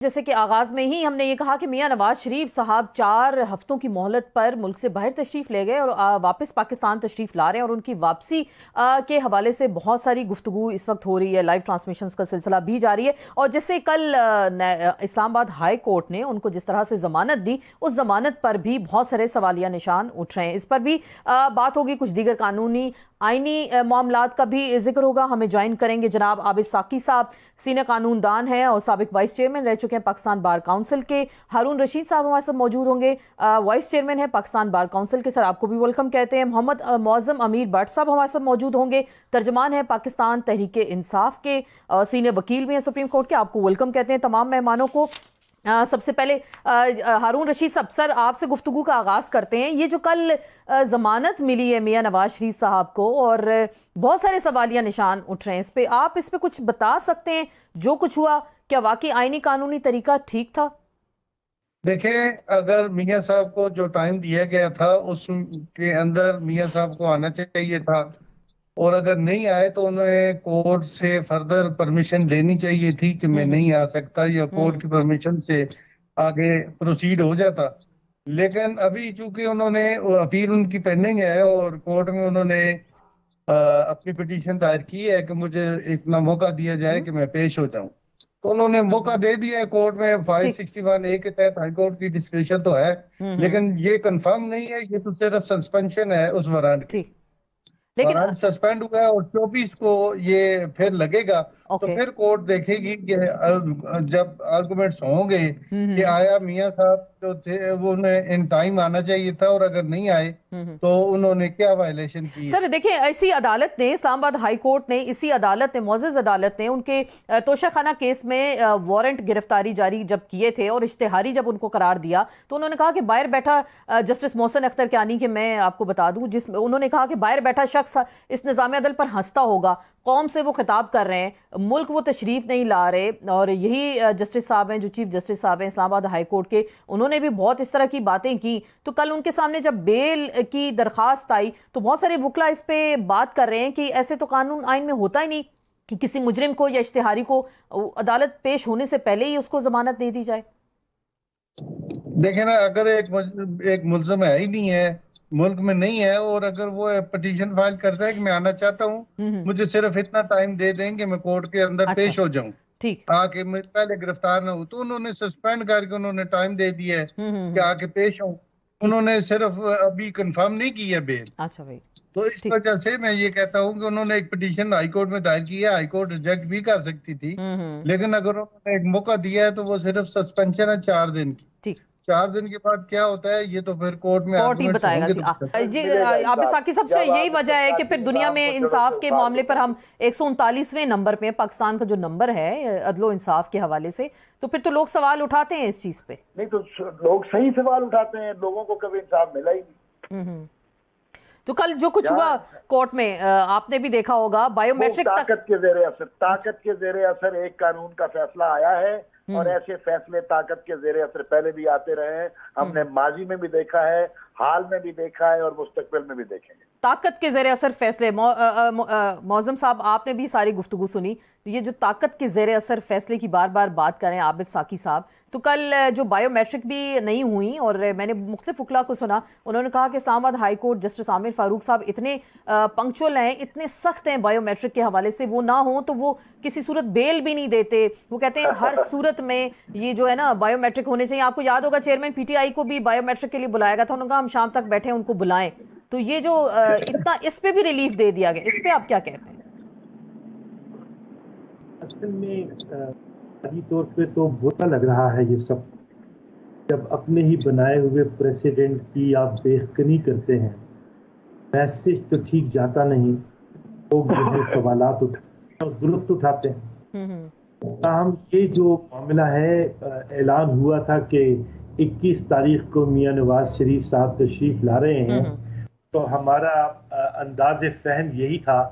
जैसे कि आगाज में ही हमने ये कहा कि मियां नवाज शरीफ साहब 4 हफ्तों की मोहलत पर मुल्क से बाहर तशरीफ ले गए और वापस पाकिस्तान तशरीफ ला रहे हैं और उनकी वापसी के हवाले से बहुत सारी गुफ्तगू इस वक्त हो रही है। लाइव ट्रांसमिशंस का सिलसिला भी जारी है और जैसे कल इस्लामाबाद हाई कोर्ट ने उनको जिस तरह से जमानत दी, उस जमानत पर भी बहुत सारे सवालिया निशान उठ रहे हैं। इस पर भी बात होगी। कुछ दीगर कानूनी आईनी मामलात का भी जिक्र होगा। हमें ज्वाइन करेंगे जनाब आबिद साकी साहब, सीनियर कानूनदान हैं और साबिक वाइस चेयरमैन रह चुके हैं पाकिस्तान बार काउंसिल के। हारून रशीद साहब हमारे साथ मौजूद होंगे, वाइस चेयरमैन है पाकिस्तान बार काउंसिल के। सर आपको भी वेलकम कहते हैं। मोहम्मद मौजम अमीर भट्ट साहब हमारे साथ मौजूद होंगे, तर्जमान है पाकिस्तान तहरीक इंसाफ के, सीनियर वकील भी हैं सुप्रीम कोर्ट के। आपको वेलकम कहते हैं तमाम मेहमानों को। सबसे पहले हारून रशीद साहब, सर आपसे गुफ्तगू का आगाज करते हैं। ये जो कल जमानत मिली है मियां नवाज शरीफ साहब को और बहुत सारे सवालिया निशान उठ रहे हैं इस पे, आप इस पे कुछ बता सकते हैं? जो कुछ हुआ क्या वाकई आईनी कानूनी तरीका ठीक था? देखें, अगर मियां साहब को जो टाइम दिया गया था उसके अंदर मियां साहब को आना चाहिए था, और अगर नहीं आए तो उन्हें कोर्ट से फर्दर परमिशन लेनी चाहिए थी कि मैं नहीं आ सकता, या कोर्ट की परमिशन से आगे प्रोसीड हो जाता। लेकिन अभी चूंकि उन्होंने अपील उनकी पेंडिंग है और कोर्ट में उन्होंने अपनी पिटीशन दायर की है कि मुझे इतना मौका दिया जाए कि मैं पेश हो जाऊं, तो उन्होंने मौका दे दिया है। कोर्ट में 561A के तहत हाईकोर्ट की डिस्क्रिप्शन तो है, लेकिन ये कंफर्म नहीं है, ये तो सिर्फ सस्पेंशन है उस वारंट की। लेकिन वारंट सस्पेंड हुआ है और 24 को ये फिर लगेगा, तो फिर कोर्ट देखेगी कि जब आर्गुमेंट्स होंगे कि आया मियां साहब जो थे वो उन्हें इन टाइम आना चाहिए था, और अगर नहीं आए तो उन्होंने क्या वायलेशन की। सर देखिए, इसी अदालत ने, इस्लामाबाद हाई कोर्ट ने, इसी अदालत ने, मुअज़्ज़ज़ अदालत ने उनके तोशाखाना केस में वारंट गिरफ्तारी जारी जब किए थे और इश्तेहारी जब उनको करार दिया, तो उन्होंने कहा कि बाहर बैठा जस्टिस मोहसिन अख्तर कियानी के, मैं आपको बता दूं, जिस उन्होंने कहा कि बाहर बैठा शख्स इस निज़ाम अदल पर हंसता होगा। कौम से वो खिताब कर रहे हैं, मुल्क वो तशरीफ नहीं ला रहे। और यही जस्टिस साहब हैं जो चीफ जस्टिस साहब हैं इस्लामाबाद हाई कोर्ट के, उन्होंने भी बहुत इस तरह की बातें की। तो कल उनके सामने जब बेल की दरखास्त आई तो बहुत सारे वकला इस पे बात कर रहे हैं कि ऐसे तो कानून आइन में होता ही नहीं कि किसी मुजरिम को या इश्तिहारी को अदालत पेश होने से पहले ही उसको जमानत दे दी जाए। देखे ना, अगर एक मुल्ज़िम है ही नहीं है, मुल्क में नहीं है, और अगर वो पिटीशन फाइल करता है कि मैं आना चाहता हूँ, मुझे सिर्फ इतना टाइम दे देंगे मैं कोर्ट के अंदर पेश हो जाऊं, ताकि मैं पहले गिरफ्तार ना हो, तो उन्होंने सस्पेंड करके उन्होंने टाइम दे दिया है कि आके पेश हो। उन्होंने सिर्फ अभी कंफर्म नहीं की है बेल। अच्छा भाई, तो इस वजह से मैं ये कहता हूँ कि उन्होंने एक पिटीशन हाईकोर्ट में दायर की है, हाईकोर्ट रिजेक्ट भी कर सकती थी, लेकिन अगर उन्होंने एक मौका दिया है तो वो सिर्फ सस्पेंशन है 4 दिन की। 4 दिन के बाद क्या होता है ये तो फिर कोर्ट में कोर्ट ही बताएगा। जी आबिद साकी, सबसे यही वजह है कि फिर दुनिया में इंसाफ के मामले पर हम 139वें नंबर पे, पाकिस्तान का जो नंबर है अदलो इंसाफ के हवाले से, तो फिर तो लोग सवाल उठाते हैं इस चीज पे। नहीं तो लोग सही सवाल उठाते हैं, लोगों को कभी इंसाफ मिला ही नहीं। तो कल जो कुछ हुआ कोर्ट में आपने भी देखा होगा, बायोमेट्रिक ताकत के जेरे असर एक कानून का फैसला आया है, और ऐसे फैसले ताकत के जेरे असर पहले भी आते रहे हैं। हमने माजी में भी देखा है, हाल में भी देखा है, और मुस्तकबिल में भी देखेंगे। ताकत के जेरे असर फैसले, मौजम साहब आपने भी सारी गुफ्तगू सुनी, तो ये जो ताकत के जेरे असर फैसले की बार बार बात करें आबिद साकी साहब, तो कल जो बायोमेट्रिक भी नहीं हुई, और मैंने मुख्तलिफ वकला को सुना, उन्होंने कहा कि Islamabad high court justice Aamir Farooq साहब इतने पंक्चुअल हैं, इतने सख्त हैं बायोमेट्रिक के हवाले से, वो ना हो तो वो किसी सूरत बेल भी नहीं देते। वो कहते हैं हर सूरत में ये जो है ना बायोमेट्रिक होने चाहिए। आपको याद होगा चेयरमैन PTI को भी बायोमेट्रिक के लिए बुलाया गया था, उन्होंने कहा हम शाम तक बैठे उनको बुलाएं। तो ये जो इतना इस पे भी रिलीफ दे दिया गया, इस पे आप क्या कहते हैं? असल में सही तौर पे तो बुरा लग रहा है ये सब, जब अपने ही बनाए हुए प्रेसिडेंट की आप बेखनी करते हैं। मैसेज तो ठीक जाता नहीं, लोग जो है सवालात दुरुस्त उठाते हैं। हम ये जो मामला है, ऐलान हुआ था कि 21 तारीख को मियां नवाज शरीफ साहब तशरीफ ला रहे हैं, तो हमारा अंदाज़ फहम यही था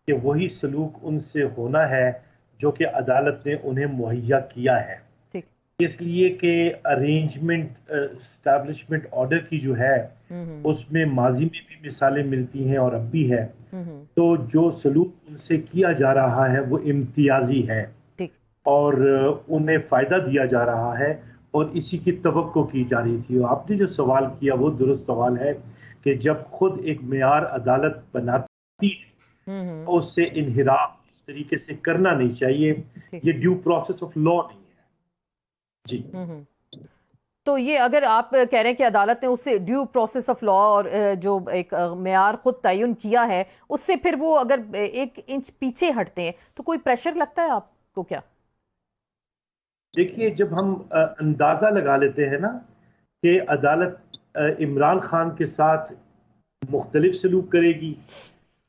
कि वही सलूक उनसे होना है जो कि अदालत ने उन्हें मुहैया किया है। इसलिए कि अरेंजमेंट एस्टैब्लिशमेंट ऑर्डर की जो है उसमें माजी में भी मिसालें मिलती हैं और अब भी है। तो जो सलूक उनसे किया जा रहा है वो इम्तियाजी है, और उन्हें फ़ायदा दिया जा रहा है और इसी की तवक्को की जा रही थी। और आपने जो सवाल किया वो दुरुस्त सवाल है कि जब खुद एक मेयार अदालत बनाती है तो उससे इन्हिराफ इस तरीके से करना नहीं चाहिए। ये ड्यू प्रोसेस ऑफ लॉ नहीं है जी। तो ये अगर आप कह रहे हैं कि अदालत ने उससे ड्यू प्रोसेस ऑफ लॉ और जो एक मेयार खुद तयन किया है उससे फिर वो अगर 1 इंच पीछे हटते हैं तो कोई प्रेशर लगता है आपको क्या? देखिए, जब हम अंदाजा लगा लेते हैं ना कि अदालत इमरान खान के साथ मुख्तलिफ सलूक करेगी,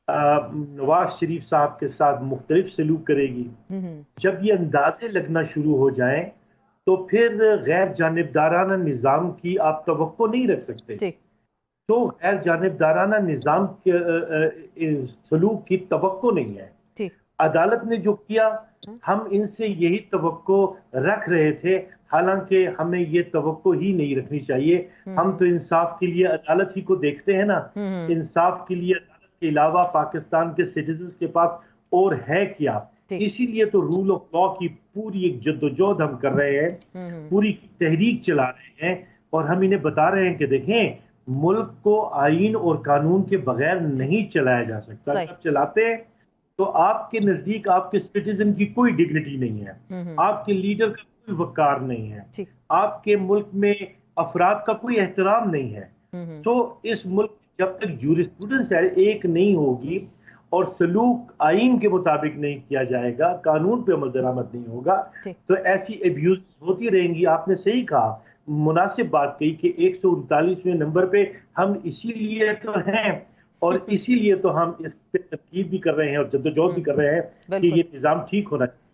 नवाज शरीफ साहब के साथ मुख्तलिफ सलूक करेगी, जब ये अंदाजे लगना शुरू हो जाएं तो फिर गैर जानिबदाराना निज़ाम की आप तवक्को नहीं रख सकते। तो गैर जानिबदाराना निज़ाम के सलूक की तवक्को नहीं है। अदालत ने जो किया हम इनसे यही तवक्को रख रहे थे, हालांकि हमें ये तवक्को ही नहीं रखनी चाहिए। हम तो इंसाफ के लिए अदालत ही को देखते हैं ना। इंसाफ के लिए अदालत के अलावा पाकिस्तान के सिटीजन्स के पास और है क्या? इसीलिए तो रूल ऑफ लॉ की पूरी एक जद्दोजहद हम कर रहे हैं, पूरी तहरीक चला रहे हैं और हम इन्हें बता रहे हैं कि देखें, मुल्क को आईन और कानून के बगैर नहीं चलाया जा सकता। जब चलाते हैं तो आपके नजदीक आपके सिटीजन की कोई डिग्निटी नहीं है, आपके लीडर का कोई वकार नहीं है, आपके मुल्क में अफराद का कोई एहतराम नहीं है। तो इस मुल्क जब तक जूरिस्प्रूडेंस एक नहीं होगी और सलूक आईन के मुताबिक नहीं किया जाएगा, कानून पे अमल दरामद नहीं होगा, तो ऐसी एब्यूज होती रहेंगी। आपने सही कहा, मुनासिब बात कही कि 139वें नंबर पे हम इसीलिए तो हैं और इसीलिए तो हम इस पे तकीद भी कर रहे हैं और जद्दोजहद भी कर रहे हैं कि ये निज़ाम ठीक होना चाहिए।